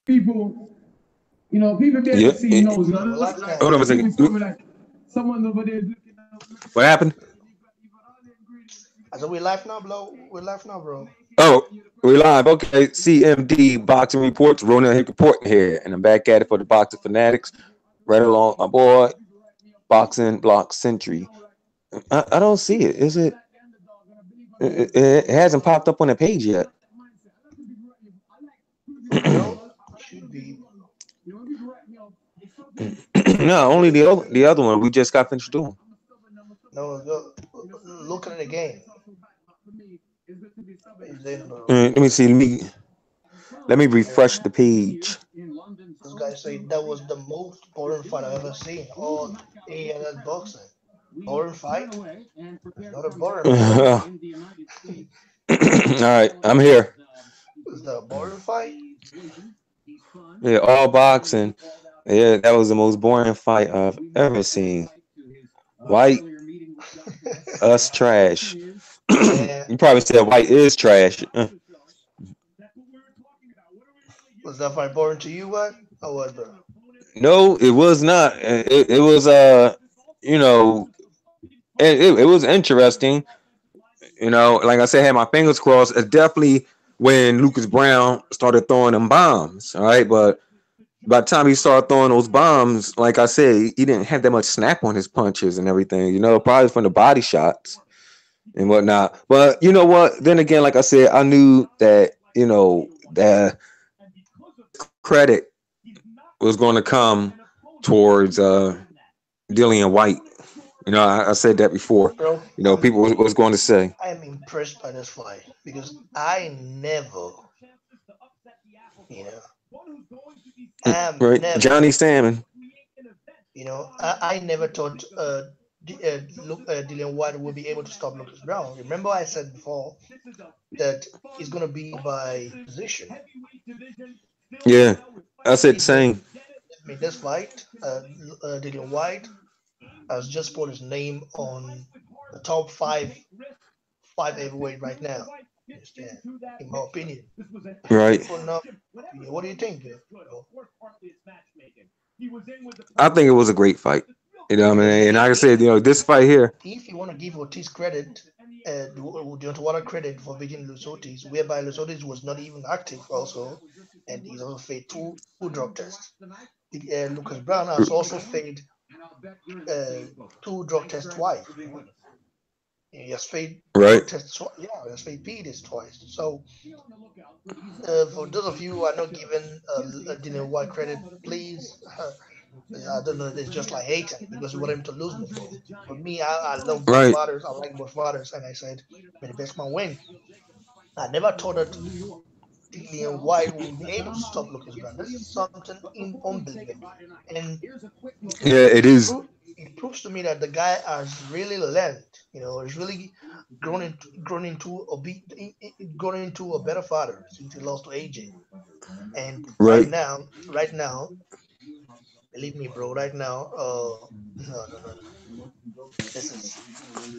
people, people behind the Yeah. scene knows. We're Look, live like now. Hold on a even second. told me like someone over there is looking at What happened? I said we live now, bro. We're live now, bro. Oh, we live. Okay. CMD Boxing Reports. Ronald Hick reporting here. And I'm back at it for the Boxing Fanatics. Right along my boy, Boxing Block Century. I don't see it. Is it? It hasn't popped up on the page yet. Well, should be. No, only the other one we just got finished doing. No, go, look at it again. It's in, bro. Let me see. Let me Yeah. refresh the page. This guy said that was the most boring fight I've ever seen. All ALS boxing. Boring fight? It's not a boring fight. All right, I'm here. It's the boring fight. Yeah, all boxing. Yeah, that was the most boring fight I've ever seen. White, us trash. Yeah. You probably said white is trash. Was that fight boring to you? What? Or what, bro? No, it was not. It was you know, it was interesting. Like I said, I had my fingers crossed. It's definitely when Lucas Browne started throwing them bombs. All right, but by the time he started throwing those bombs, like I said, he didn't have that much snap on his punches and everything. Probably from the body shots and whatnot. But you know what? Then again, like I said, I knew that that credit was going to come towards Dillian Whyte. I said that before. Bro, People was going to say, I'm impressed by this fight because I never, you know, I'm right, never, Johnny Salmon, I never thought Dillian White would be able to stop Lucas Brown. Remember, I said before that it's gonna be by position. yeah, I said the He did. same. I mean, this fight, Dillian White has just put his name on the top five heavyweight right now. Understand? In my opinion, Right, people know. What do you think? Bro? I think it was a great fight. What I Because mean, and like I said, this fight here, if you want to give Ortiz credit, Deontay credit for beating Lusotis, whereby Lusotis was not even active also, and he's also failed two drug tests. Lucas Brown has also failed uh, two drug tests twice. He has failed right, drug tests twice. Yeah, he has failed PEDs twice. So, for those of you who are not giving Dylan White credit, please, I don't know, it's just like hating because we want him to lose before. For me, I love both right, fighters. I like both fighters, and I said, may the best man win. I never thought that Dillian White would be able to stop Lucas Brown. This is something unbelievable, and yeah, it is. it proves to me that the guy has really learned. He's really grown into a better father since he lost to AJ. And Right. right now, believe me, bro, right now, no, no, no, no, no. This is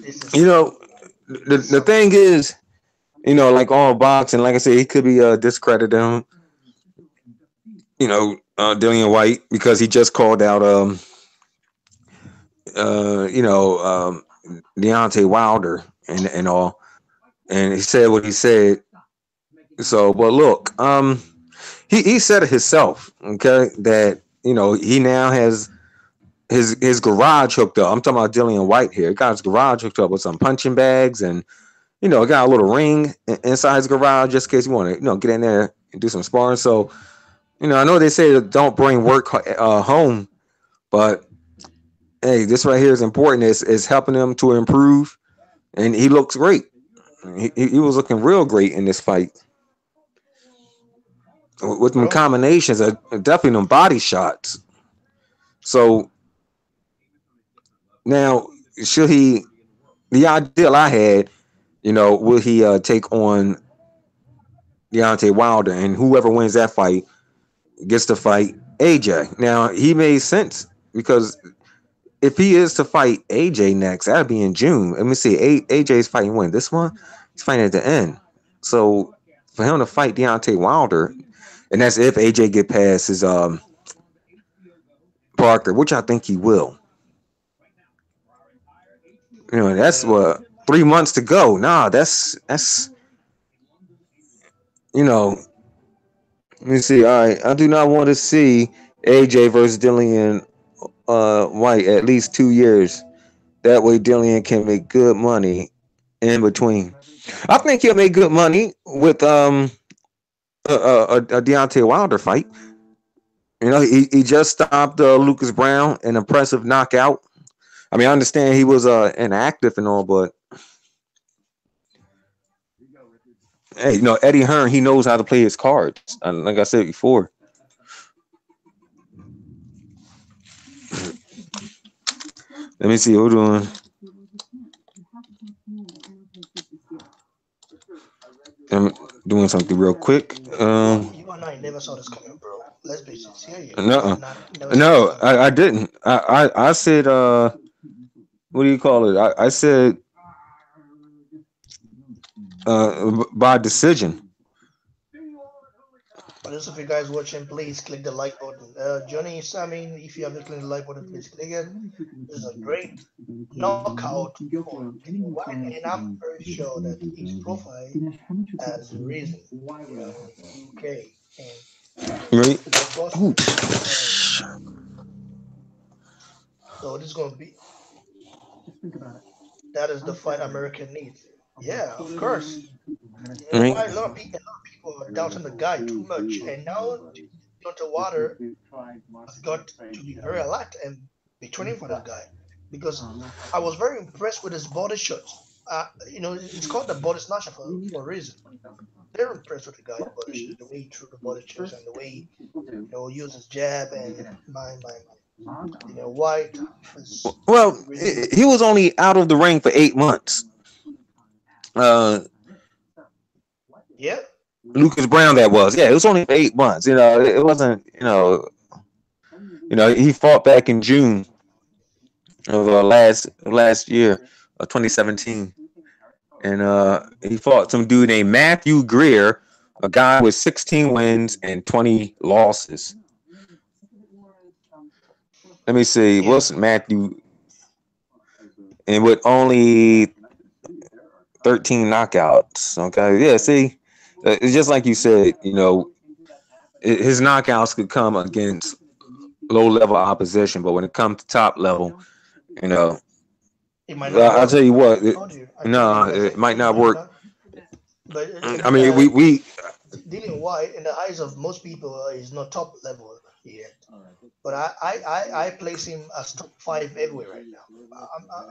this You is know, this is the something. thing is, like all boxing, like I said, he could be discrediting, Dillian White because he just called out uh you know um Deontay Wilder and all, and he said what he said. So, but look, he said it himself, okay, that he now has his garage hooked up. I'm talking about Dillian White here. He got his garage hooked up with some punching bags, and got a little ring inside his garage just in case you want to get in there and do some sparring. So, I know they say that don't bring work home, but hey, this right here is important. It's helping him to improve, and he looks great. He was looking real great in this fight with them Bro, combinations, definitely them body shots. So now, should he? The ideal I had, will he take on Deontay Wilder, and whoever wins that fight gets to fight AJ. Now he made sense because if he is to fight AJ next, that'd be in June. Let me see. AJ's fighting when? This one? He's fighting at the end. So for him to fight Deontay Wilder, and that's if AJ get past his Parker, which I think he will. You know, that's what 3 months to go. Nah, that's you know. Let me see. All right, I do not want to see AJ versus Dillian Whyte at least 2 years. That way, Dillian can make good money in between. I think he'll make good money with a Deontay Wilder fight. You know, he just stopped Lucas Browne, an impressive knockout. I mean, I understand he was inactive and all, but hey, you know, Eddie Hearn, he knows how to play his cards. And like I said before. Let me see. Hold on. I'm doing something real quick. You and I never saw this coming, bro. Let's be sincere here. No, Never saw no, this coming. I didn't. I said, what do you call it? I said, by decision. For those of you guys watching, please click the like button. Johnny, Samin, if you haven't clicked the like button, please click it. This is a great knockout for Dillian Whyte, and I'm very sure that his profile has risen in UK. And Right? of course, Oh, so this is going to be that is the fight America needs. Yeah, of course. You know right. why a lot of people are doubting the guy too much, and now Deontay Water has got to be very alert and be training for that guy because I was very impressed with his body shots. It's called the body snatcher for a reason. Very impressed with the guy's body shots, the way he threw the body shots and the way he, used his jab and my White was Well, really he was only out of the ring for 8 months. Uh, yeah. Lucas Browne, that was. Yeah, it was only for 8 months. You know, it wasn't. He fought back in June of last year, 2017, and he fought some dude named Matthew Greer, a guy with 16 wins and 20 losses. Let me see, Yeah. what's Matthew? And with only 13 knockouts. Okay, yeah. See, it's just like you said. His knockouts could come against low level opposition, but when it comes to top level, you know, It might not I'll work. tell you what. I told No, you. I it said might it not might work. not. But I mean, we Dillian Whyte, in the eyes of most people, is not top level yet. But I place him as top 5 everywhere right now.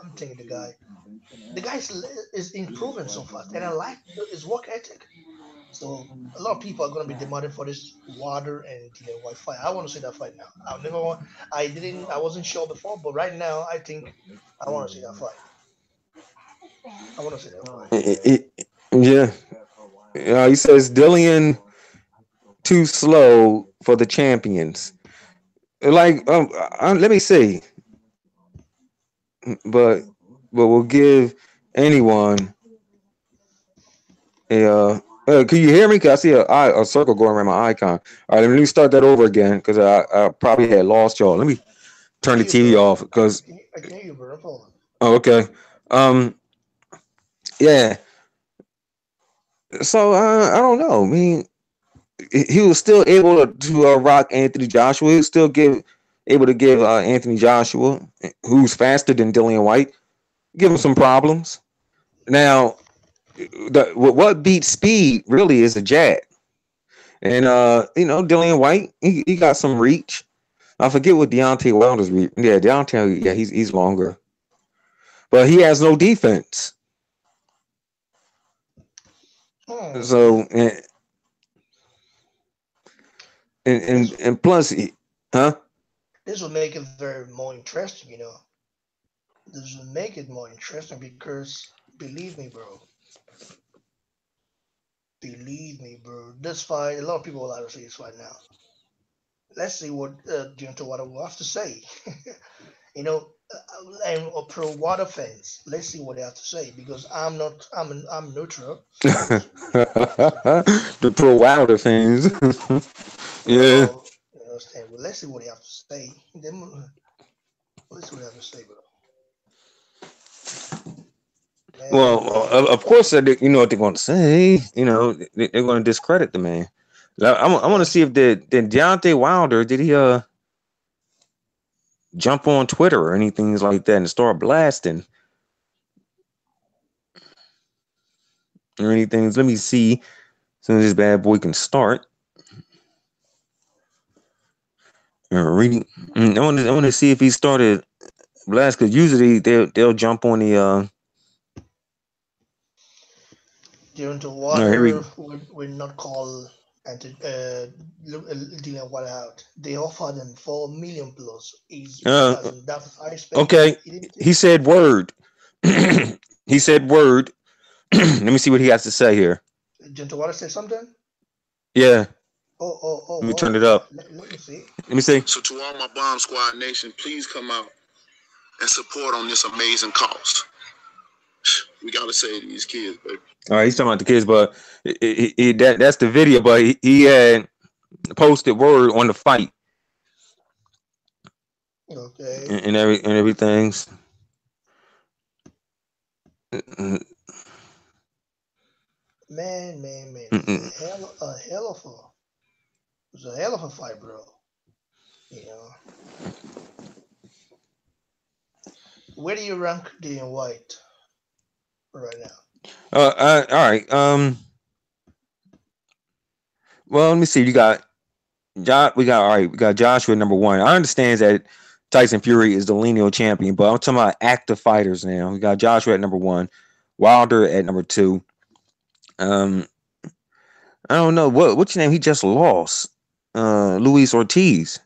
I'm thinking the guy is improving so fast, and I like his work ethic. So a lot of people are going to be demanding for this Water and Dillian Whyte fight. I want to see that fight now. I wasn't sure before, but right now I think I want to see that fight. I want to see that fight. yeah. He says Dillian too slow for the champions. Like, let me see, but we'll give anyone a. Can you hear me? Cause I see a circle going around my icon. All right, let me start that over again because I probably had lost y'all. Let me I turn the hear you, TV bro. off because. I can hear you, bro. Hold on. Oh, okay. Yeah. So I don't know. I mean, he was still able to rock Anthony Joshua. He was still able to give Anthony Joshua, who's faster than Dillian Whyte, give him some problems. Now, what beats speed really is a jab, and Dillian Whyte, he got some reach. I forget what Deontay Wilder's reach. Yeah, Deontay, yeah, he's longer, but he has no defense. So and plus, huh? This will make it very more interesting. This will make it more interesting because believe me, bro. This fight, a lot of people will like to see this fight now. Let's see what Deontay Wilder will have to say. You know, and pro water fans. Let's see what they have to say because I'm not. I'm neutral. The pro Wilder fans. Yeah. Well, you understand. Well, let's see what they have to say. Let's see what they have to say, bro. Well, Man. of course, you know what they're going to say. You know, they're going to discredit the man. I want to see if did Deontay Wilder did he jump on Twitter or anything like that and start blasting or anything. Let me see. As soon as this bad boy can start. Reading. I want to see if he started blast because usually they'll jump on the During the here we water will not call Dillian Whyte out. They offered him 4 million plus. That's I expect. okay. He said word. He said word. Let me see what he has to say here. Gentle Water said something. Yeah. Oh. Let me turn it up. Let me see. Let me see. So to all my Bomb Squad Nation, please come out and support on this amazing cause. We gotta save these kids, baby. All right, he's talking about the kids, but that's the video. But he had posted word on the fight. Okay. And everything's. Man. It's a hell of a fight, bro. You know. Where do you rank Dillian Whyte right now? All right. Well, let me see. We got Joshua number 1. I understand that Tyson Fury is the lineal champion, but I'm talking about active fighters now. We got Joshua at number 1, Wilder at number 2. I don't know what's your name. He just lost, Luis Ortiz.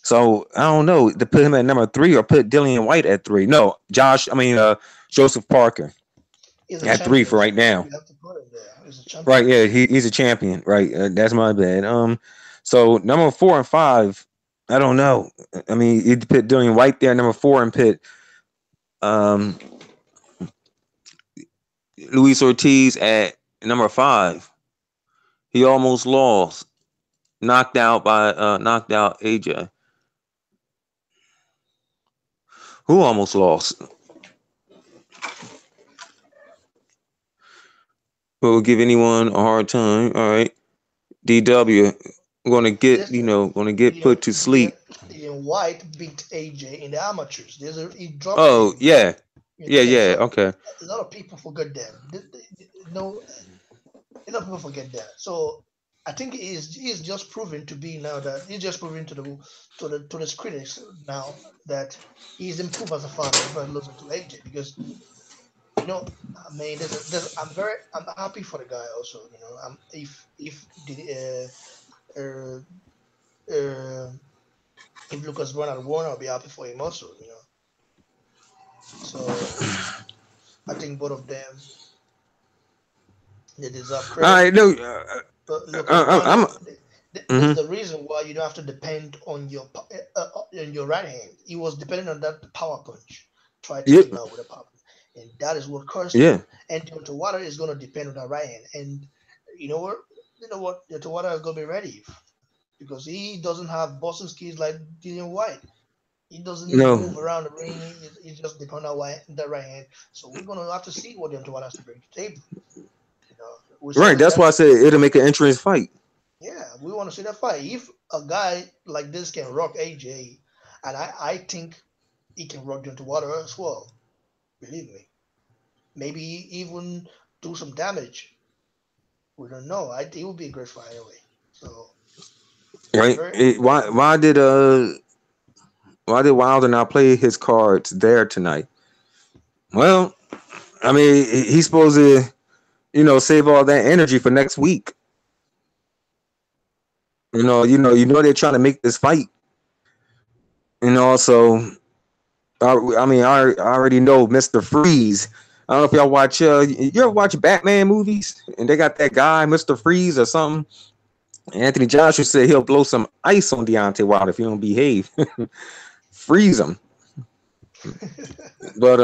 So I don't know to put him at number 3 or put Dillian Whyte at 3. No, Joseph Parker at 3 for right now. You have to put him there. He's a champion. Right, yeah, he's a champion. Right, that's my bad. So number 4 and 5, I don't know. I mean, you put Dillian Whyte there, number 4, and put Luis Ortiz at number 5. He almost lost, knocked out AJ. Who almost lost? We'll give anyone a hard time. All right, DW. Going to get put to sleep. Dillian Whyte beat AJ in the amateurs. He dropped. Oh him. yeah. So okay. A lot of people forget that. No, a lot of people forget that. So I think he's just proven to be now that he's just proven to the critics now that he's improved as a fighter by losing to AJ because I mean I'm happy for the guy also. If Lucas Browne had won, I'll be happy for him also. So I think both of them they deserve credit. I know. There's the reason why you don't have to depend on your right hand. He was depending on that power punch. Try to take him out with a power punch. And that is what cursed him. And Deontay Wilder is going to depend on that right hand. And you know what? Deontay Wilder is going to be ready because he doesn't have boxing skills like Dillian Whyte. He doesn't move around the ring. He just depends on that right hand. So we're going to have to see what Deontay Wilder has to bring to the table. Right. That's why I said it'll make an entrance fight. Yeah, we want to see that fight. If a guy like this can rock AJ, and I think he can rock Deontay Wilder as well. Believe me. Maybe even do some damage. We don't know. It will be a great fight anyway. So right. Why did Wilder not play his cards there tonight? Well, I mean, he's supposed to, save all that energy for next week. You know they're trying to make this fight. So I already know Mr. Freeze. I don't know if y'all watch. You ever watch Batman movies? And they got that guy, Mr. Freeze or something. Anthony Joshua said he'll blow some ice on Deontay Wilder if he don't behave. Freeze him. But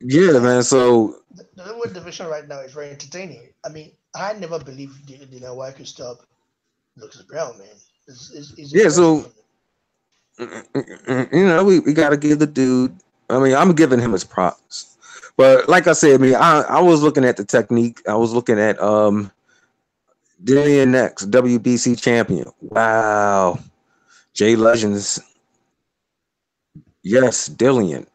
yeah, man. So The heavyweight division right now is very entertaining. I mean, I never believed Dillian Whyte could stop Lucas Browne, man. It's yeah, impressive so for me. you know, we gotta give the dude. I mean, I'm giving him his props. But like I said, I mean, I was looking at the technique. I was looking at Dillian next WBC champion. Wow, Jay Legends. Yes, Dillian.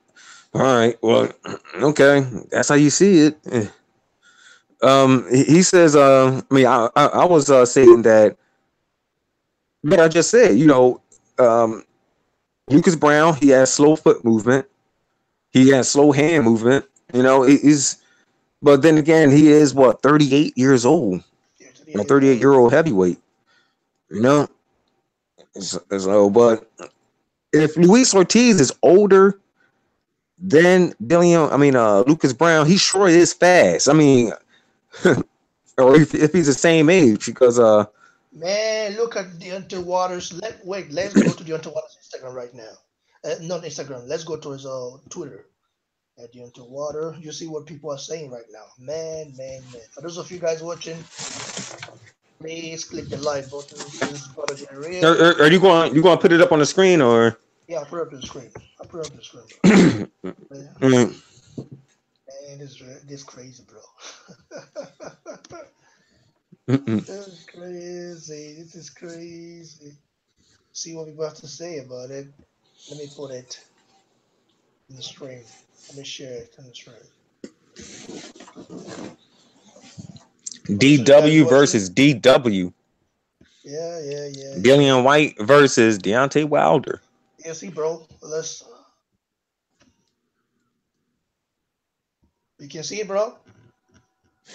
All right. Well, okay. That's how you see it. He says. I mean, I was saying that. But I just said, you know, um, Lucas Browne. He has slow foot movement. He has slow hand movement. You know, he's. But then again, he is what 38 years old. Yeah, A 38 years 38-year-old old. heavyweight. You know. So, but if Luis Ortiz is older than Dillian, I mean, Lucas Browne, he sure is fast. I mean, or if he's the same age, because Man, look at Deontay Waters. Let's go to Deontay Waters' Instagram right now. Not Instagram. Let's go to his Twitter. Deontay Water. You see what people are saying right now. Man. For those of you guys watching, please click the like button. This is gonna get real. are you going to put it up on the screen or? Yeah, I'll put it up to the screen. I'll put it up to the screen, bro. Yeah. Mm. Man, this crazy, bro. Mm-mm. This is crazy. This is crazy. See what people have to say about it. Let me put it in the stream. Let me share it on the stream. For those of you guys DW watching, versus DW. yeah. Dillian Whyte versus Deontay Wilder. Yeah, see, bro. You can see it, bro.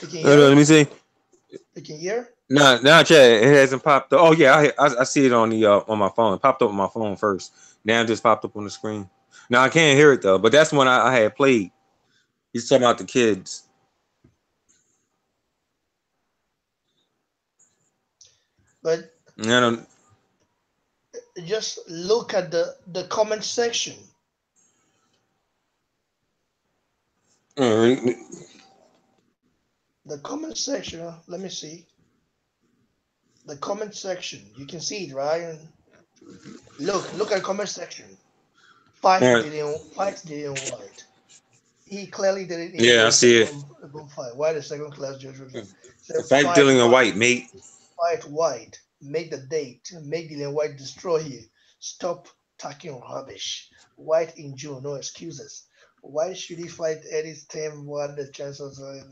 You can hear Let it. me see. You can hear. No, Chad, it hasn't popped up. Oh yeah, I see it on the on my phone. It popped up on my phone first. Now it just popped up on the screen. Now I can't hear it though, but that's when I had played. He's talking about the kids. But I don't. just look at the comment section. Uh, The comment section. Let me see. The comment section. You can see it, right? And look at comment section. Fight all right. Dillian Whyte. He clearly did it in Yeah, I see it. a boom fight. Why the second class judge review? So Fight Dillian Whyte, mate. Fight White. Make the date. Make Dillian Whyte destroy you. Stop talking rubbish. White in June. No excuses. Why should he fight Eddie's team? What the chances are?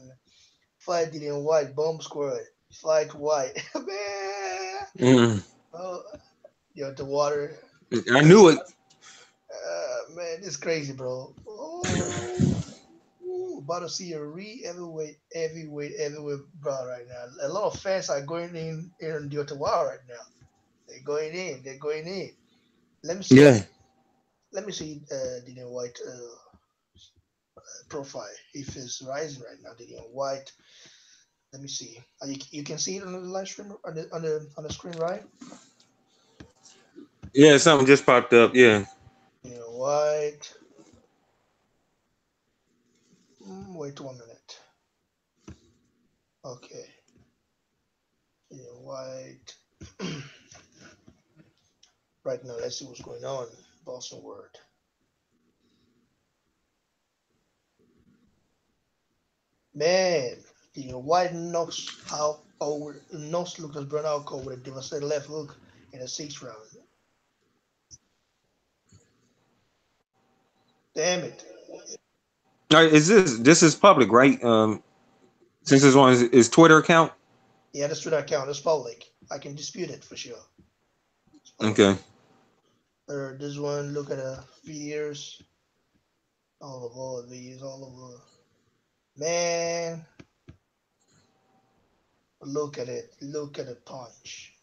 Fight Dillian Whyte. Bomb squad. Fight White. Man. Mm. Oh, you're the water. I knew it. Man, it's crazy, bro. Oh. Ooh, about to see a heavyweight bro right now. A lot of fans are going in the Ottawa right now. They're going in. Let me see. Yeah. Let me see Dillian Whyte profile. If it's rising right now, Dillian Whyte. Let me see. You can see it on the live stream on the screen, right? Yeah, something just popped up. Yeah. Dillian Whyte. Wait 1 minute. Okay. Dillian Whyte. Right now, let's see what's going on. Boston Word. Man, Whyte knocks Lucas Browne out cold with a devastating left hook in the 6th round. Damn it. All right, this is public, right? Since this one is his Twitter account. Yeah, the Twitter account is public. I can dispute it for sure. Okay. This one, look at the videos. All the videos, all over. Man. Look at it. Look at the punch.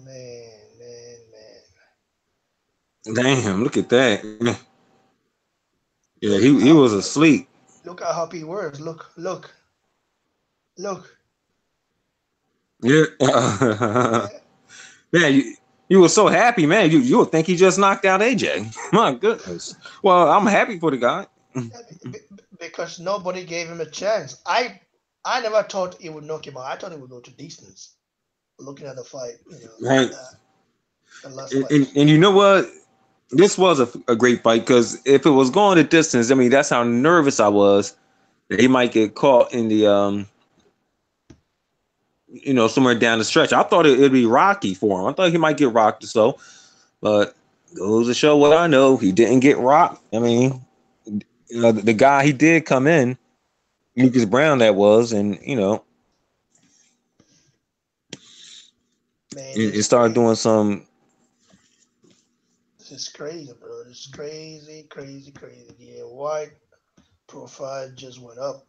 Man. Damn, look at that. Yeah, he was asleep. Look how happy he was. Look. Yeah. Man, You were so happy, man. You would think he just knocked out AJ. My goodness. Well, I'm happy for the guy. Because nobody gave him a chance. I never thought he would knock him out. I thought he would go to distance. Looking at the fight, Right. The last And, fight. and you know what? This was a great fight because if it was going the distance, I mean, that's how nervous I was that he might get caught in the somewhere down the stretch. I thought it'd be rocky for him. I thought he might get rocked or so, but goes to show what I know. He didn't get rocked. I mean, the guy he did come in, Lucas Browne, that was, and Man, it started doing some. This is crazy, bro. This is crazy, crazy, crazy. Yeah, Whyte profile just went up.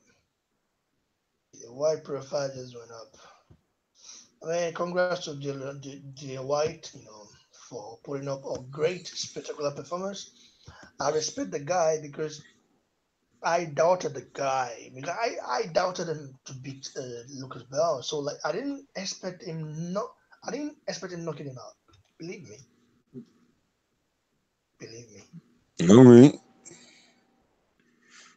The Whyte profile just went up. I mean, congrats to Dillian Whyte, for putting up a great, spectacular performance. I respect the guy because I doubted the guy. Because I doubted him to beat Lucas Browne. So I didn't expect him knocking him out. Believe me. All right.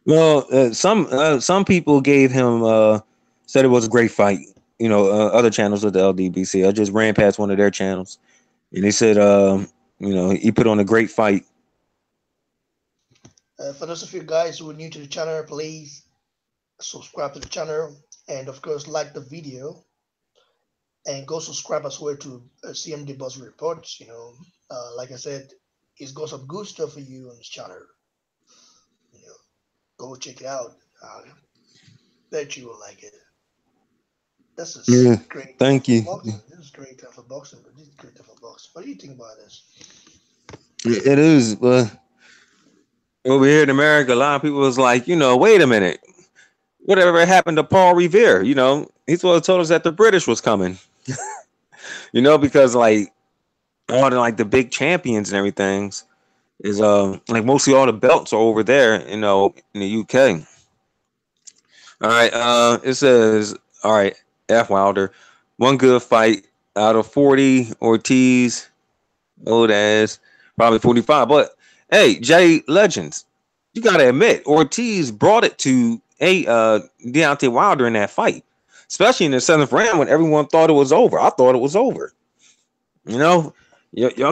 Well, some people gave him said it was a great fight. Other channels of the LDBC. I just ran past one of their channels, and they said, he put on a great fight. For those of you guys who are new to the channel, please subscribe to the channel and, of course, like the video. And go subscribe as well to CMD Boss Reports. Like I said, he's got some good stuff for you on his channel. Go check it out. I bet you will like it. This is great. Thank you. Boxing. This is great time for boxing. This is great time for boxing. What do you think about this? It is, but over here in America, a lot of people was like, wait a minute, whatever happened to Paul Revere? He's what told us that the British was coming. Because all the big champions and everything is mostly all the belts are over there, in the UK. All right, it says, all right, F Wilder, one good fight out of 40. Ortiz, old ass, probably 45. But hey, Jay Legends, you gotta admit, Ortiz brought it to Deontay Wilder in that fight, especially in the 7th round when everyone thought it was over. I thought it was over. Y'all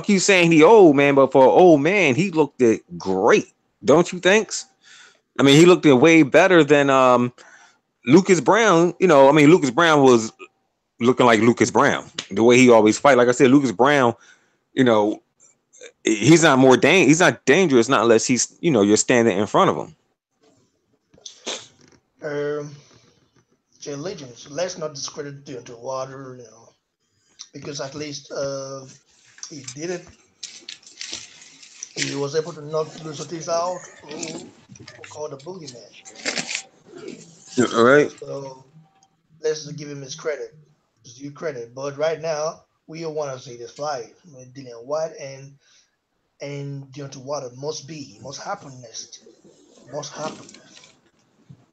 keep saying he old, man, but for an old man, he looked great, don't you think? I mean, he looked way better than Lucas Browne. Lucas Browne was looking like Lucas Browne, the way he always fight. Like I said, Lucas Browne, he's not dangerous, not unless he's, you're standing in front of him. Jay Legends, let's not discredit Deontay Wilder, because at least he did it. He was able to knock Lusotis out, who called the boogeyman. All right. So let's give him his credit, his due credit. But right now, we all want to see this fight with Dillian Whyte and Deontay Wilder must happen next.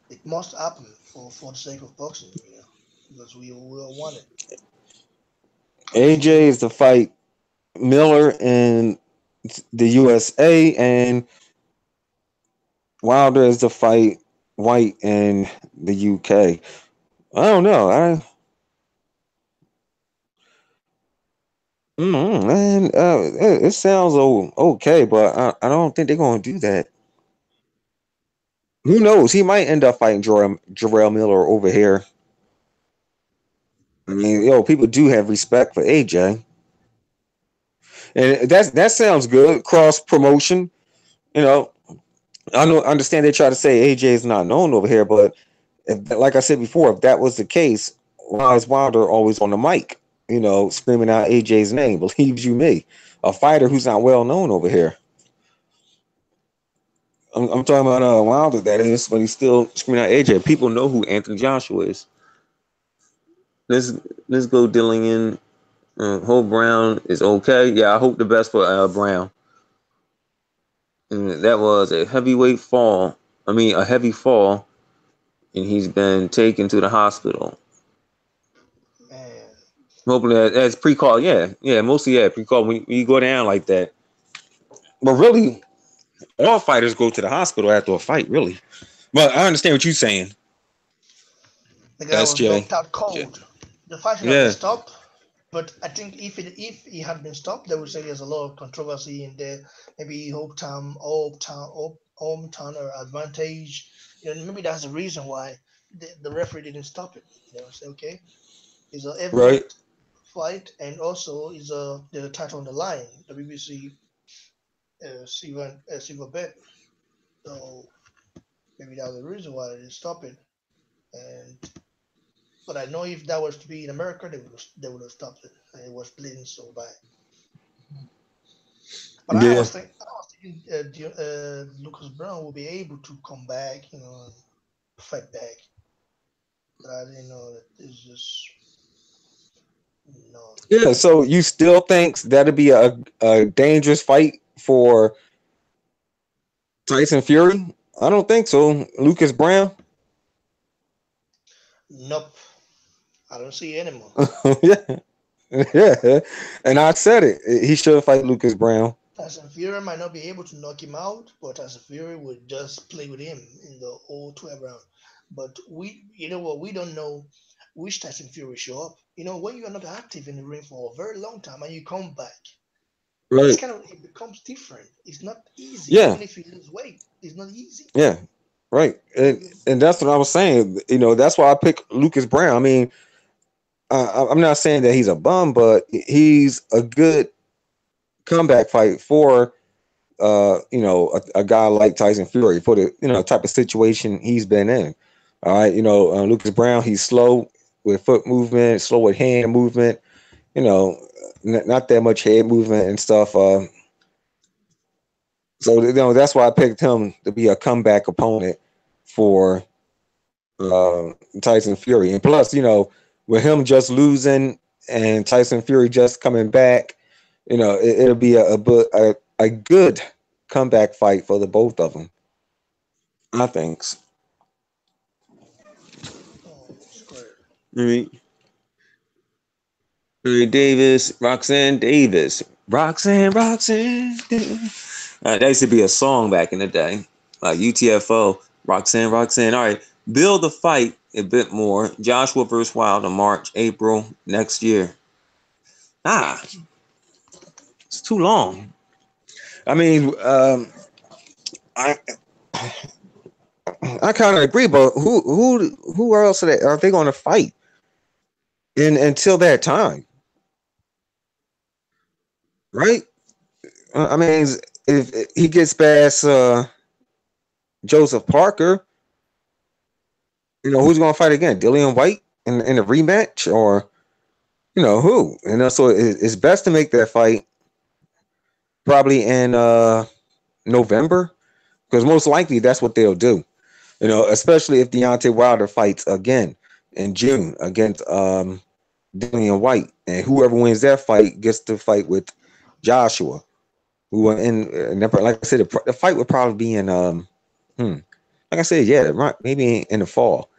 It must happen for the sake of boxing, because we all want it. AJ is to fight Miller in the USA, and Wilder is to fight Whyte in the UK. I don't know. Man, it sounds okay, but I don't think they're going to do that. Who knows? He might end up fighting Jarrell Miller over here. I mean, people do have respect for AJ, and that sounds good. Cross promotion, I understand they try to say AJ is not known over here, but like I said before, if that was the case, why is Wilder always on the mic, screaming out AJ's name? Believe you me, a fighter who's not well known over here. I'm talking about Wilder, that is, but he's still screaming out AJ. People know who Anthony Joshua is. Let's go Dillian. Hope Browne is okay. Yeah, I hope the best for Browne. And that was a heavy fall, and he's been taken to the hospital. Man, Hoping that as pre-call, yeah, mostly pre-call when you go down like that. But really, all fighters go to the hospital after a fight, really. But I understand what you're saying, The guy was SJ. knocked out cold. The fight should have been Yeah, stopped, but I think if he had been stopped, they would say there's a lot of controversy in there. Maybe hometown or advantage. Maybe that's the reason why the referee didn't stop it. Say okay, it's a right. heavyweight fight, and also there's a title on the line. The BBC silver bet. So maybe that's the reason why they didn't stop it. And but I know if that was to be in America, they would have stopped it. And it was bleeding so bad. But Yeah, I was thinking Lucas Browne will be able to come back, and fight back. But I didn't know that it's just no. yeah. So you still think that'd be a dangerous fight for Tyson Fury? I don't think so. Lucas Brown. Nope. I don't see it anymore. Yeah, yeah. And I said it. He should fight Lucas Brown. Tyson Fury might not be able to knock him out, but Tyson Fury would just play with him in the whole 12 round. But you know what? We don't know which Tyson Fury show up. When you are not active in the ring for a very long time and you come back, Right. it becomes different. It's not easy, Yeah. even if you lose weight. It's not easy. Yeah. Right. And that's what I was saying. That's why I picked Lucas Brown. I mean, I'm not saying that he's a bum, but he's a good comeback fight for a guy like Tyson Fury for the type of situation he's been in. All right, Lucas Brown, he's slow with foot movement, slow with hand movement. Not that much head movement and stuff. So that's why I picked him to be a comeback opponent for Tyson Fury. And plus, with him just losing and Tyson Fury just coming back, it'll be a good comeback fight for the both of them. I think. Oh, square. Right. Davis, Roxanne Davis, Roxanne. That used to be a song back in the day, like UTFO, Roxanne. All right, build the fight a bit more. Joshua versus Wilder, March, April next year. It's too long. I mean, I kind of agree, but who else are they going to fight until that time? Right? I mean, if he gets past Joseph Parker, who's going to fight again? Dillian Whyte in a rematch, or who? And so it's best to make that fight probably in November, because most likely that's what they'll do. Especially if Deontay Wilder fights again in June against Dillian Whyte, and whoever wins that fight gets to fight with Joshua. Who like I said, the fight would probably be in like I said, yeah, maybe in the fall.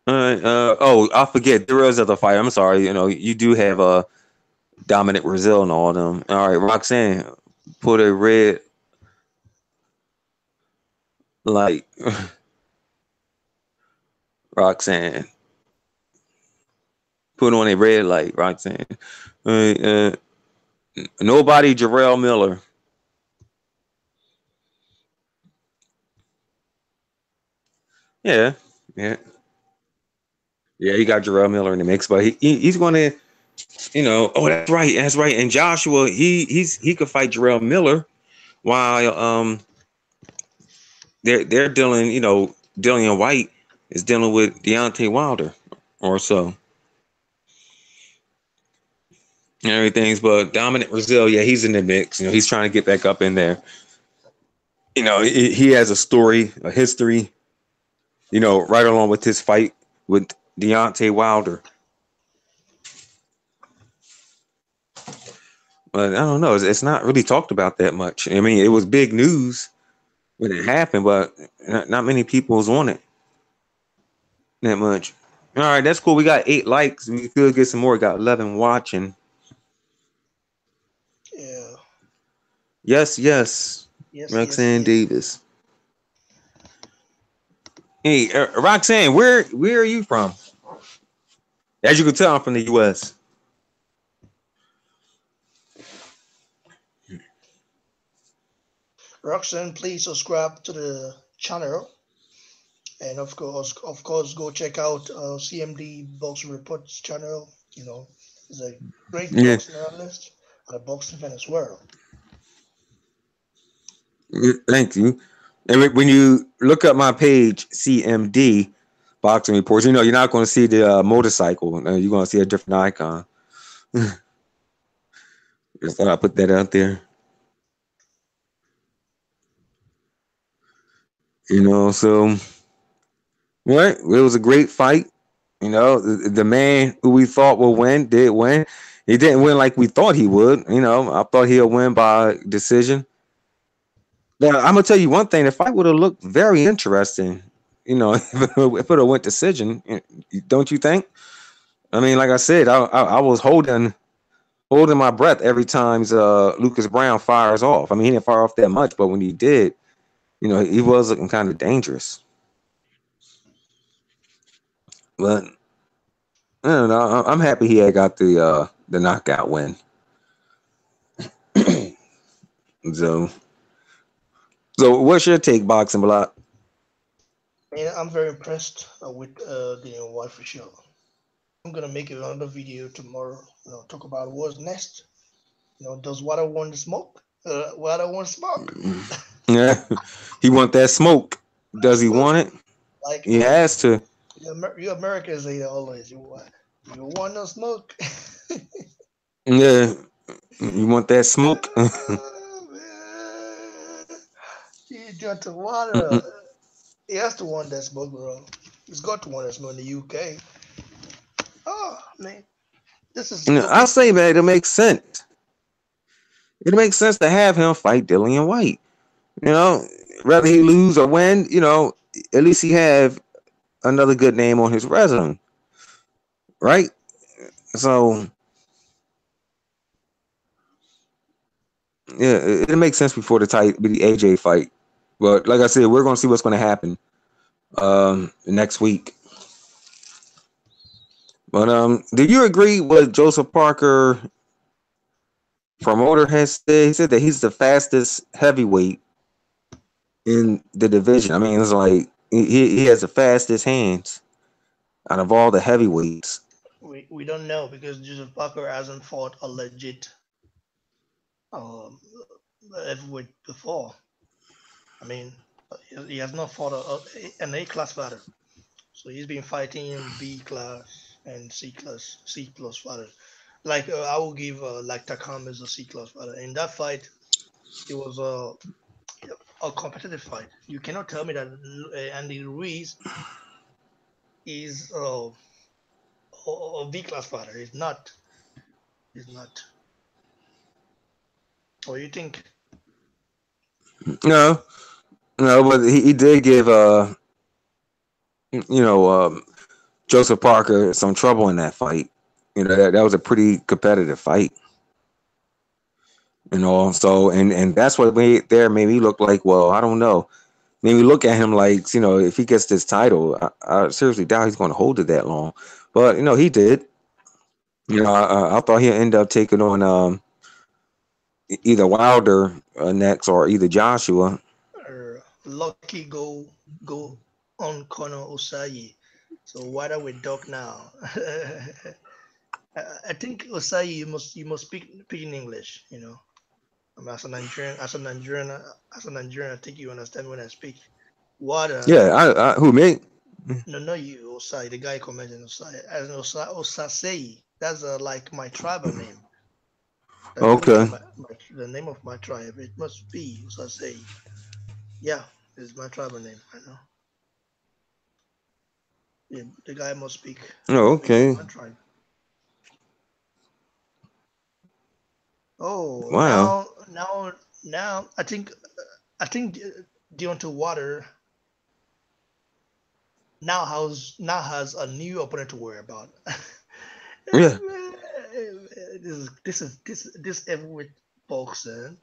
I forget there is other fight. I'm sorry. You do have Dominic Brazil and all them. All right, Roxanne, put a red light. Roxanne, put on a red light. Roxanne. Nobody. Jarrell Miller. Yeah, yeah, yeah. He got Jarrell Miller in the mix, but he's going to. Oh, that's right. And Joshua, he could fight Jarrell Miller while they're dealing, Dillian Whyte is dealing with Deontay Wilder or so. And everything's but Dominic Brazil, yeah, he's in the mix. He's trying to get back up in there. He has a story, a history, right along with his fight with Deontay Wilder. But I don't know. It's not really talked about that much. I mean, it was big news, when it happened, but not many people was on it that much. All right, that's cool. We got 8 likes. We could get some more. We got 11 watching. Yeah. Yes. Yes. Yes. Roxanne Davis. Hey, Roxanne, where are you from? As you can tell, I'm from the U.S. Roxanne, please subscribe to the channel, and of course, go check out CMD Boxing Reports channel. You know, he's a great Yeah, boxing analyst and a boxing fan as well. thank you. And when you look up my page, CMD Boxing Reports, you're not going to see the motorcycle. You're going to see a different icon. Just thought I'd put that out there. So what? It was a great fight. The man who we thought would win did win. He didn't win like we thought he would. I thought he'll win by decision. Now, I'm gonna tell you one thing: the fight would have looked very interesting. If it would have went decision, don't you think? I mean, like I said, I was holding my breath every time Lucas Browne fires off. I mean, he didn't fire off that much, but when he did, he was looking kind of dangerous. But I don't know. I'm happy he had got the knockout win. So, what's your take, Boxing Block? And I'm very impressed with Dillian Whyte for sure. I'm gonna make another video tomorrow. Talk about what's next. Does Water want the smoke? Water want smoke? Yeah, he want that smoke. Does he want it? Like He has to. you Americans say that always. You want no smoke? Yeah, you want that smoke? He got the water. He has to want that smoke, bro. He's got to want that smoke in the UK. Oh man, this is good. I say, man, it makes sense. It makes sense to have him fight Dillian Whyte. Whether he lose or win, at least he have another good name on his resume, right? So, yeah, it makes sense before the AJ fight. But like I said, we're gonna see what's gonna happen next week. But do you agree with Joseph Parker promoter has said? He said that he's the fastest heavyweight in the division. I mean, it's like he has the fastest hands out of all the heavyweights. We don't know because Joseph Parker hasn't fought a legit heavyweight before. I mean, he has not fought an A-class fighter. So he's been fighting B class and C plus fighter. Like I will give like Takam as a C class fighter. In that fight, it was a competitive fight. You cannot tell me that Andy Ruiz is a V class fighter. He's not. He's not. What do you think? No, but he did give Joseph Parker some trouble in that fight. That was a pretty competitive fight. So and that's what made me look like, well, I don't know. Made me look at him like, if he gets this title, I seriously doubt he's going to hold it that long. But he did. I thought he'd end up taking on either Wilder next or either Joshua. Lucky go on Conor Osayi. So why are we talk now? I think Osayi, you must speak pidgin English. As a Nigerian, I think you understand when I speak. What? Yeah, who, me? No, not you, Osai. The guy commenting Osai. As Osasei. That's like my tribal name. That's Okay. the name of my tribe. It must be Osasei. Yeah, it's my tribal name. I know. Yeah, the guy must speak. Oh, okay. My tribe. Oh, Wow. now, I think Deontay Wilder now has a new opponent to worry about. Yeah. This heavyweight boxing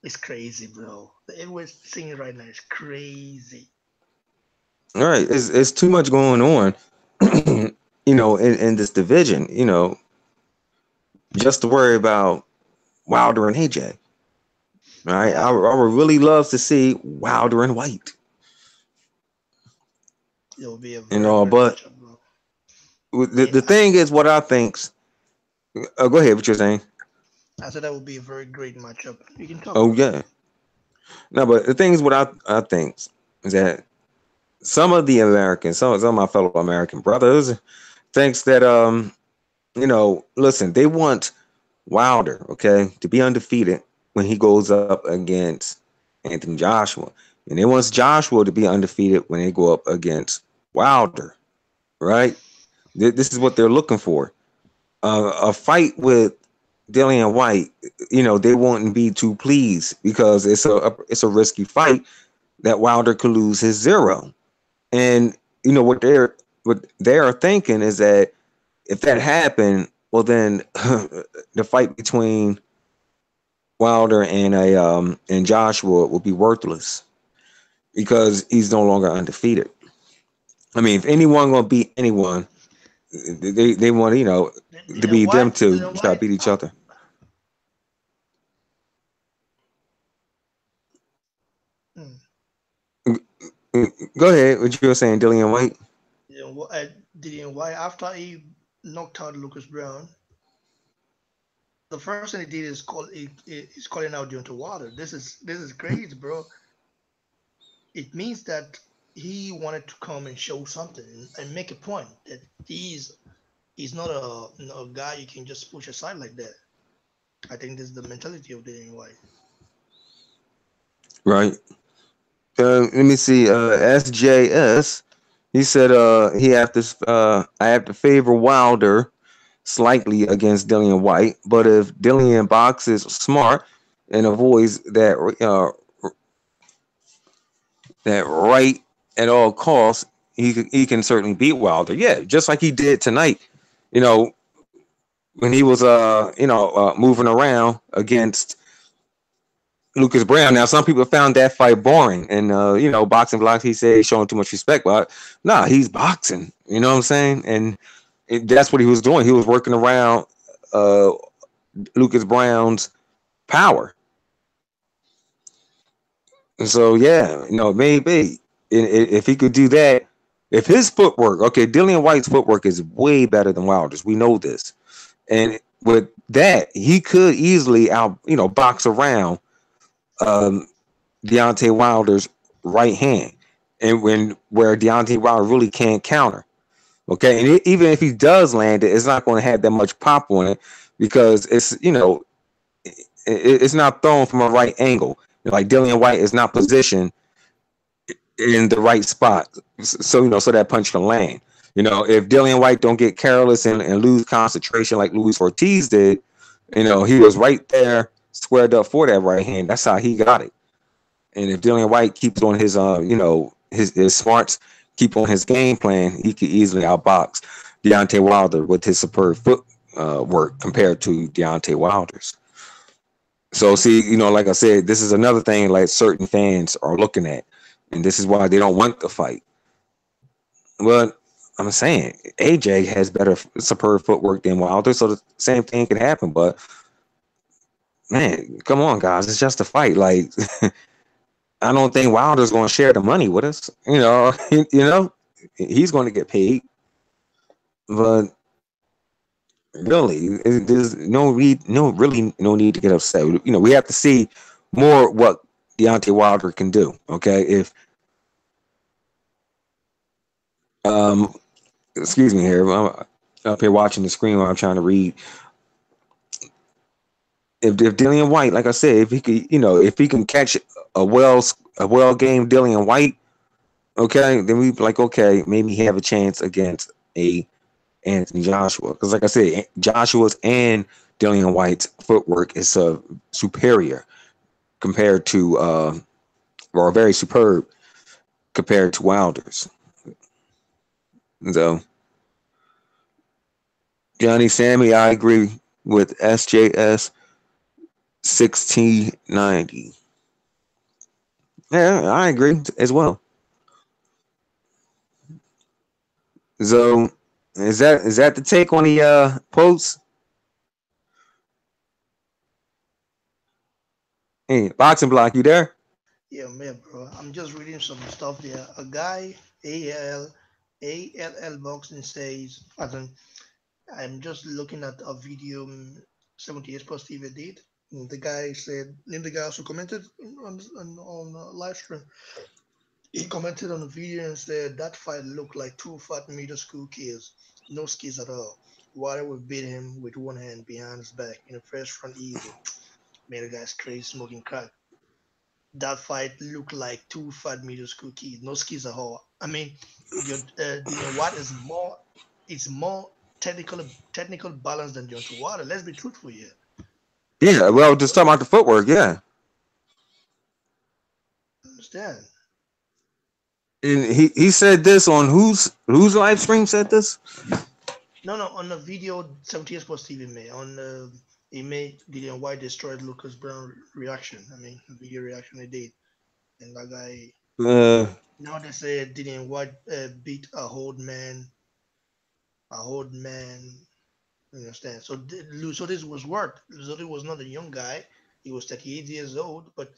is crazy, bro. The heavyweight scene right now is crazy. All right. It's too much going on, in this division, just to worry about Wilder and AJ. All right. Yeah. I would really love to see Wilder and White. It will be a very But matchup, bro. the thing is, what I think's. Go ahead. What you're saying? I said that would be a very great matchup. You can talk. Oh yeah. No, but the thing is, what I think is that some of the Americans, some of my fellow American brothers, thinks that listen, they want Wilder, okay, to be undefeated when he goes up against Anthony Joshua, and they want Joshua to be undefeated when they go up against Wilder, right? This is what they're looking for. A fight with Dillian Whyte, they won't be too pleased because it's a risky fight that Wilder could lose his zero. And what they are thinking is that if that happened, well then the fight between Wilder and Joshua will be worthless because he's no longer undefeated. I mean, if anyone gonna beat anyone, they want to be them to try to beat each other. Go ahead. What you were saying, Dillian Whyte? Dillian Whyte, after he knocked out Lucas Browne, the first thing he did is calling out Deontay Wilder. This is crazy, bro. It means that he wanted to come and show something and make a point that he's not a guy you can just push aside like that. I think this is the mentality of Dillian Whyte. Right. Let me see. SJS, he said I have to favor Wilder slightly against Dillian Whyte, but if Dillian boxes smart and avoids that right at all costs, he can certainly beat Wilder. Yeah, just like he did tonight. When he was moving around against Lucas Browne. Now, some people found that fight boring, and boxing blocks. He said he's showing too much respect, but he's boxing. You know what I'm saying? And that's what he was doing. He was working around Lucas Browne's power. And so, maybe if he could do that, if his footwork, okay, Dillian Whyte's footwork is way better than Wilder's. We know this, and with that, he could easily box around Deontay Wilder's right hand, and where Deontay Wilder really can't counter. Okay, and even if he does land it, it's not going to have that much pop on it because it's it's not thrown from a right angle. Like Dillian Whyte is not positioned in the right spot, so that punch can land. If Dillian Whyte don't get careless and lose concentration like Luis Ortiz did, he was right there squared up for that right hand. That's how he got it. And if Dillian Whyte keeps on his his smarts, keep on his game plan, he could easily outbox Deontay Wilder with his superb foot work compared to Deontay Wilder's. So see, like I said, this is another thing like certain fans are looking at, and this is why they don't want the fight. But I'm saying AJ has better superb footwork than Wilder, so the same thing can happen. But man, come on, guys, it's just a fight. Like, I don't think Wilder's going to share the money with us. He's going to get paid, but really, there's no need to get upset. We have to see more what Deontay Wilder can do. Okay, if excuse me here, I'm up here watching the screen while I'm trying to read. If Dillian Whyte, like I said, if he could, if he can catch a well game Dillian Whyte, okay, then we'd be like, okay, maybe he have a chance against a Anthony Joshua. Because like I said, Joshua's and Dillian Whyte's footwork is superior compared to or very superb compared to Wilder's. So, Johnny Sammy, I agree with SJS 1690. Yeah, I agree as well. So, is that the take on the posts? Hey, Boxing Block, you there? Yeah, man, bro. I'm just reading some stuff there. A guy, ALL Boxing says, I'm just looking at a video 78 Sports TV did. And the guy said, and the guy also commented on live stream. He commented on the video and said that fight looked like two fat middle school kids, no skills at all. Wilder would beat him with one hand behind his back in the first front easy. Man, the guy's crazy smoking crack. That fight looked like two fat middle school kids, no skills at all. I mean, what is more? It's more technical balance than Deontay Wilder. Let's be truthful here. Yeah, well, just talking about the footwork, yeah. Understand? And he said this on whose live stream said this? No, on the video 78 Sports TV made on he made Dillian Whyte destroyed Browne reaction. I mean, the video reaction they did, and that guy. Now they say Dillian Whyte beat a old man. You understand? So this was work. Lusotis was not a young guy. He was 38 years old, but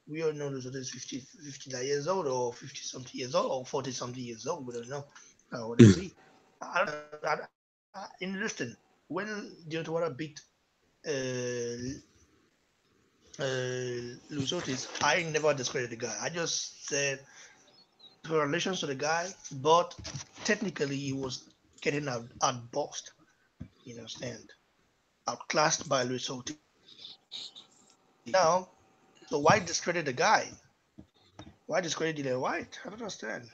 we all know Lusotis is 59 years old, or 50-something years old, or 40-something years old. We don't know. What is he? Listen, when Deontay Wilder beat Lusotis, I never discredited the guy. I just said congratulations to the guy, but technically he was getting outboxed. You understand? Outclassed by Lusotis. Now, so why discredit the guy? Why discredit Dillian Whyte? I don't understand.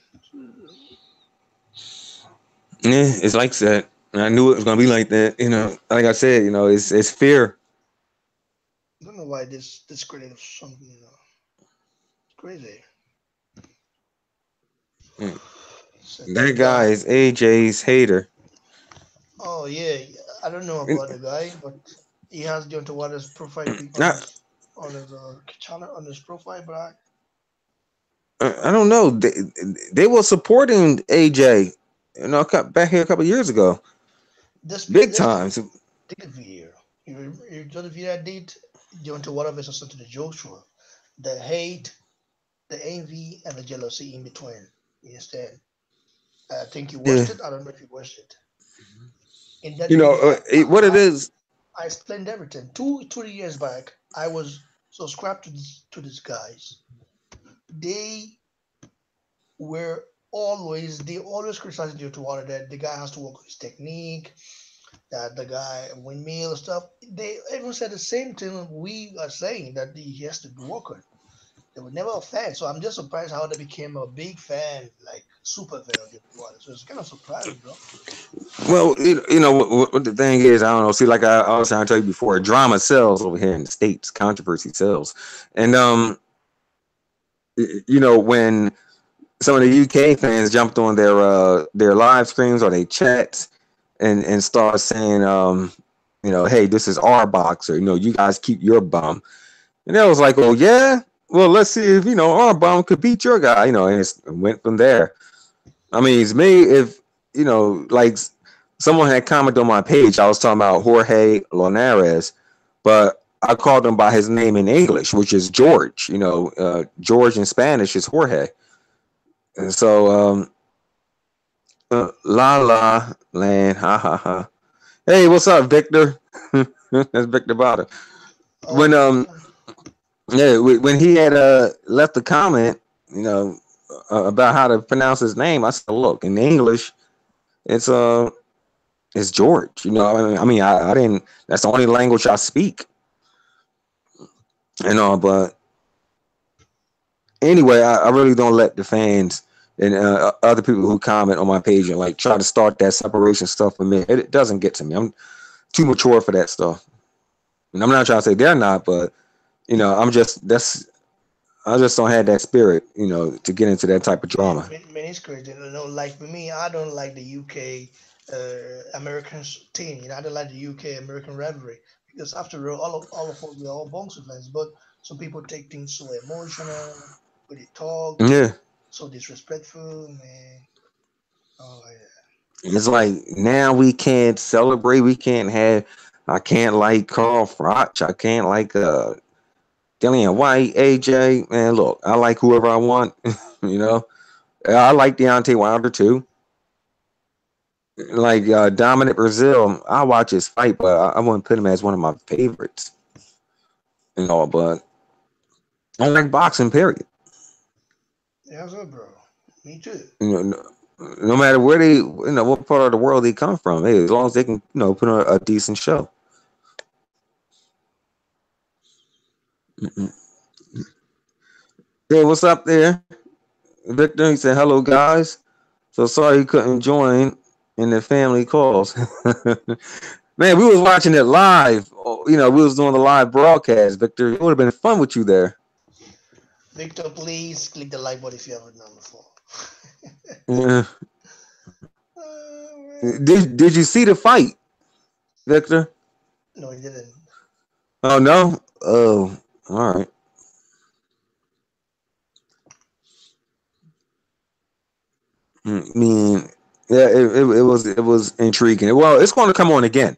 Yeah, it's like that. I knew it was gonna be like that. You know, like I said, you know, it's fear. I don't know why this discredit something. You know, it's crazy. That guy is AJ's hater. Oh yeah, I don't know about the guy, but he has Deontay Wilder's profile pic on his channel, on his profile, but I don't know. They were supporting AJ, you know, back here a couple of years ago. Big time. Take a video. You saw the video I did? Deontay Wilder versus Anthony Joshua. The hate, the envy, and the jealousy in between. You understand? I think you watched it. I don't know if you watched it. In that video, what it is. I explained everything. 2 years back, I was subscribed to these guys. They always criticizing Deontay Wilder that the guy has to work on his technique, that the guy windmill stuff. They even said the same thing we are saying, that he has to work on. They were never a fan, so I'm just surprised how they became a big fan, like super fan of Deontay Wilder. So it's kind of surprising, bro. Well, you know what the thing is, I don't know. See, like I was trying to tell you before, drama sells over here in the States. Controversy sells, and you know, when some of the UK fans jumped on their live streams or their chats and start saying, you know, hey, this is our boxer. You know, you guys keep your bum, and I was like, oh yeah. Well, let's see if, you know, our bum could beat your guy, you know, and it went from there. I mean, it's me if, you know, like someone had commented on my page, I was talking about Jorge Linares, but I called him by his name in English, which is George. You know, George in Spanish is Jorge. And so, Lala land, ha ha ha. Hey, what's up, Victor? That's Victor Bada. When he had left a comment, you know, about how to pronounce his name, I said, look, in English, it's George. You know, I mean, I didn't. That's the only language I speak. You know, but anyway, I really don't let the fans and other people who comment on my page and like try to start that separation stuff for me. It doesn't get to me. I'm too mature for that stuff. And I'm not trying to say they're not, but you know, I just don't have that spirit, to get into that type of drama. Man, it's crazy. Like for me, I don't like the UK American team. I don't like the UK American rivalry because after all of us, we're all Bonsu fans. But some people take things so emotional when they talk, Yeah. so disrespectful, man. Oh yeah. It's like now we can't celebrate. We can't have. I can't like Carl Froch. I can't like Dillian Whyte, AJ. Man, look, I like whoever I want. I like Deontay Wilder too. Like Dominic Brazil, I watch his fight, but I wouldn't put him as one of my favorites. But I like boxing. Period. Yeah, so bro. Me too. No matter where they, what part of the world they come from, hey, as long as they can, put on a decent show. Hey, what's up there, Victor? He said, "Hello, guys. So sorry you couldn't join in the family calls." Man, we was watching it live. We was doing the live broadcast. Victor, it would have been fun with you there. Victor, please click the like button if you haven't done before. Yeah. Did you see the fight, Victor? No, he didn't. Oh no. Oh, all right. I mean, yeah, it was intriguing. Well, it's going to come on again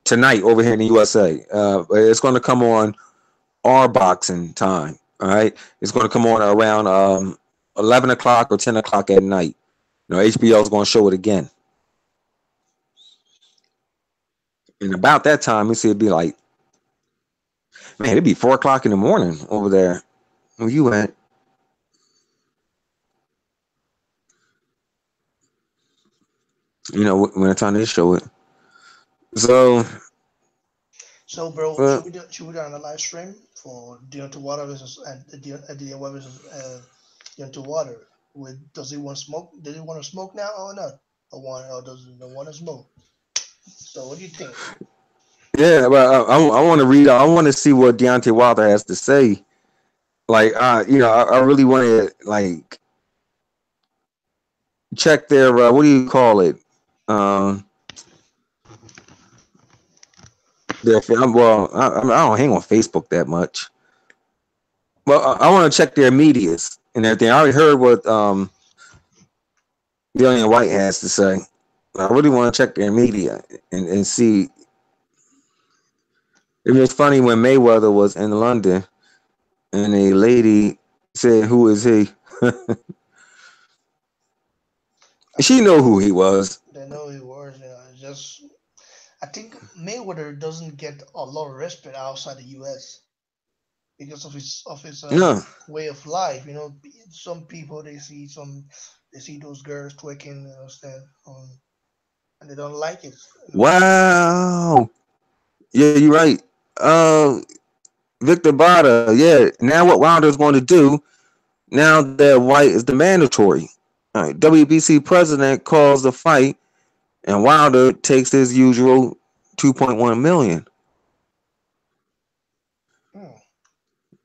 tonight over here in the USA. It's going to come on our boxing time. All right, it's going to come on around 11 o'clock or 10 o'clock at night. HBO is going to show it again. And about that time, it'd be like, man, it'd be 4 o'clock in the morning over there. Where you at? When it's time to show it. So, bro, should we do on a live stream for Deontay Water versus Dillian Whyte versus Deontay Water? Does he want smoke? Does he want to smoke now or not? Or does he not want to smoke? So what do you think? Yeah, but I want to read. I want to see what Deontay Wilder has to say. Like, I really want to like check their what do you call it? Their well, I don't hang on Facebook that much. Well, I want to check their medias and everything. I already heard what Dillian Whyte has to say. I really want to check their media and see. It was funny when Mayweather was in London and a lady said, "Who is he?" She know who he was. They know he was. Just I think Mayweather doesn't get a lot of respect outside the U.S. because of his way of life. Some people they see those girls twerking, and they don't like it. Wow. Yeah, you're right. Victor Bada. Yeah. Now what Wilder's going to do? Now that White is the mandatory. All right. WBC president calls the fight, and Wilder takes his usual 2.1 million.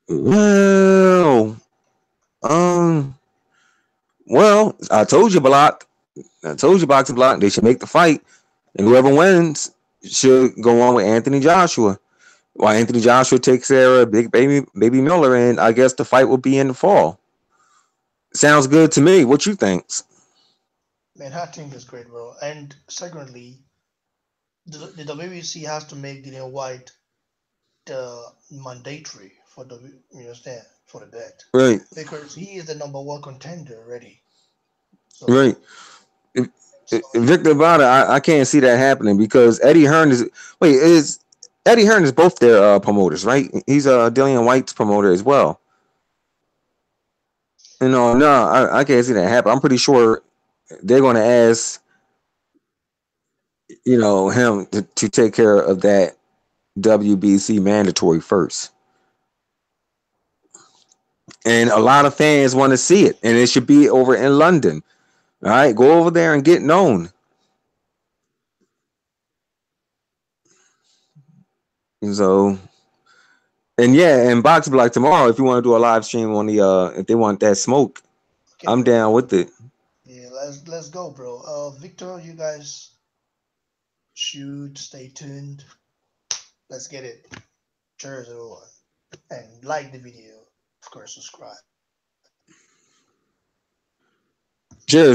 Well, well, I told you, Block. I told you, Boxing Block. They should make the fight, and whoever wins should go on with Anthony Joshua. While Anthony Joshua takes care of Big Baby Miller, and I guess the fight will be in the fall. Sounds good to me. What you think? Man, I think is great, bro. And secondly, the WBC has to make Dillian Whyte the mandatory for for the bet, Right? Because he is the #1 contender already. So, right. Victor Bada, I can't see that happening because Eddie Hearn is Eddie Hearn is both their promoters, right? He's Dillian Whyte's promoter as well. No, I can't see that happen. I'm pretty sure they're going to ask, him to take care of that WBC mandatory first. And a lot of fans want to see it, and it should be over in London. All right, go over there and get known. So, And yeah, and Box Black tomorrow, if you want to do a live stream on the if they want that smoke, Okay, I'm bro. down with it. Yeah, let's go, bro. Victor, you guys shoot, stay tuned. Let's get it. Cheers, everyone. And like the video. Of course, subscribe.